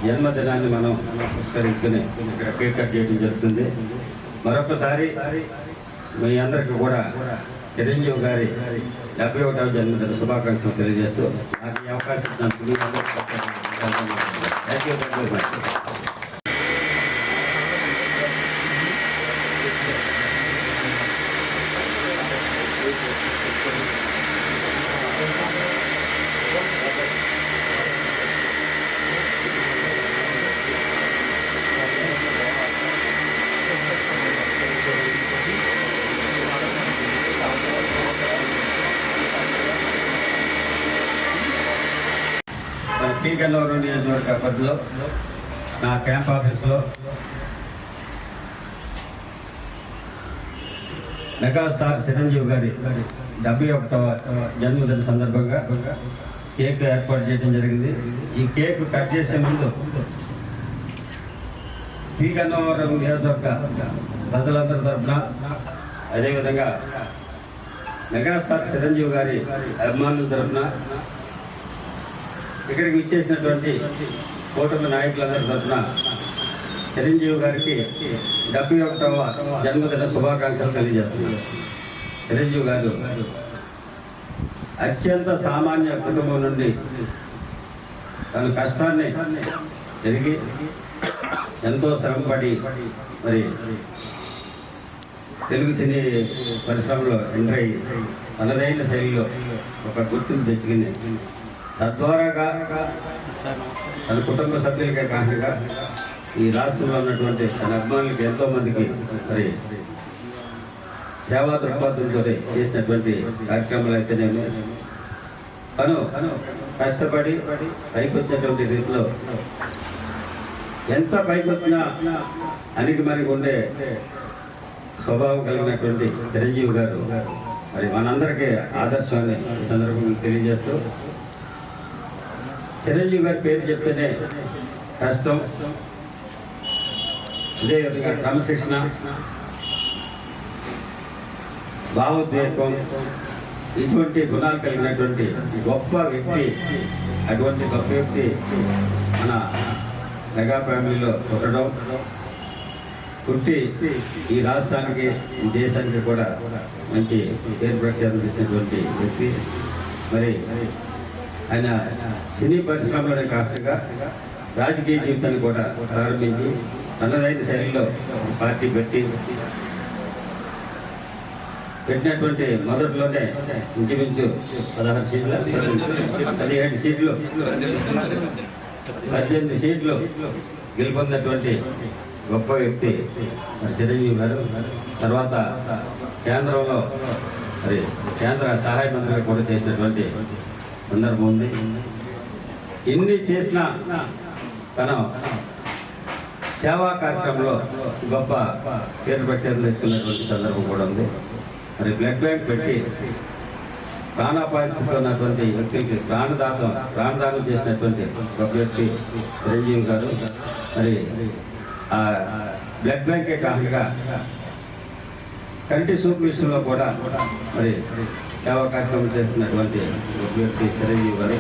జన్మదినాన్ని మనం పురస్కరించుకుని ఇక్కడ కేక్ కట్ చేయడం జరుగుతుంది. మరొకసారి మీ అందరికీ కూడా చిరంజీవి గారి 71వ జన్మదిన శుభాకాంక్షలు తెలియజేస్తూ నాకు ఈ అవకాశం ఇచ్చినందుకు thank you very much. P Gannavaram నియోజకవర్గ పరిధిలో నా క్యాంప్ ఆఫీస్లో మెగాస్టార్ చిరంజీవి గారి 71వ జన్మదిన సందర్భంగా కేక్ ఏర్పాటు చేయడం జరిగింది. ఈ కేక్ కట్ చేసే ముందు పి గన్నవరం నియోజకవర్గ ప్రజలందరి తరఫున, అదేవిధంగా మెగాస్టార్ చిరంజీవి గారి అభిమానుల తరఫున, ఇక్కడికి ఇచ్చేసినటువంటి కూటమి నాయకులందరి తరఫున చిరంజీవి గారికి 71వ జన్మదిన శుభాకాంక్షలు తెలియజేస్తున్నారు. చిరంజీవి గారు అత్యంత సామాన్య కుటుంబం నుండి తన కష్టాన్ని తిరిగి ఎంతో శ్రమపడి మరి తెలుగు సినీ పరిశ్రమలో ఎంటర్ అయ్యి తనదైన శైలిలో ఒక గుర్తింపు తెచ్చుకుని తద్వారాగా తన కుటుంబ సభ్యులకే కాకుండా ఈ రాష్ట్రంలో ఉన్నటువంటి తన అభిమానులకి ఎంతోమందికి మరి సేవా దృక్పథంతో చేసినటువంటి కార్యక్రమాలు అయితేనేమో తను కష్టపడి పైకొచ్చినటువంటి రీతిలో ఎంత పైకొచ్చినా అనికి మరి ఉండే స్వభావం కలిగినటువంటి చిరంజీవి గారు మరి మనందరికీ ఆదర్శాన్ని ఈ సందర్భంగా తెలియజేస్తూ, చిరంజీవి గారి పేరు చెప్తేనే కష్టం, అదేవిధంగా క్రమశిక్షణ, భావోద్వేగం, ఇటువంటి గుణాలు కలిగినటువంటి గొప్ప వ్యక్తి. అటువంటి గొప్ప వ్యక్తి మన మెగా ఫ్యామిలీలో పుట్టడం, పుట్టి ఈ రాష్ట్రానికి ఈ దేశానికి కూడా మంచి పేరు ప్రఖ్యాతం ఇచ్చినటువంటి వ్యక్తి. మరి ఆయన సినీ పరిశ్రమలోనే కాకుండా రాజకీయ జీవితాన్ని కూడా ప్రారంభించి తనదైన శైలిలో పార్టీ పెట్టినటువంటి మొదట్లోనే ఇంచుమించు 17 సీట్లు 18 సీట్లు గెలుపొందినటువంటి గొప్ప వ్యక్తి చిరంజీవి గారు. తర్వాత కేంద్రంలో మరి కేంద్ర సహాయ మంత్రిగా కూడా చేసినటువంటి సందర్భం ఉంది. ఇన్ని చేసినా తన సేవా కార్యక్రమంలో గొప్ప పేరు పెట్టేందుకు తెచ్చుకున్నటువంటి సందర్భం కూడా ఉంది. మరి బ్లడ్ బ్యాంక్ పెట్టి ప్రాణాపాయంతో ఉన్నటువంటి వ్యక్తికి ప్రాణదానం చేసినటువంటి గొప్ప వ్యక్తి చిరంజీవి గారు. మరి ఆ బ్లడ్ బ్యాంకే కాకుండా కంటి సూప్ విషయంలో కూడా మరి సేవా కార్యక్రమం చేస్తున్నటువంటి గొప్ప వ్యక్తి చిరంజీవి గారు.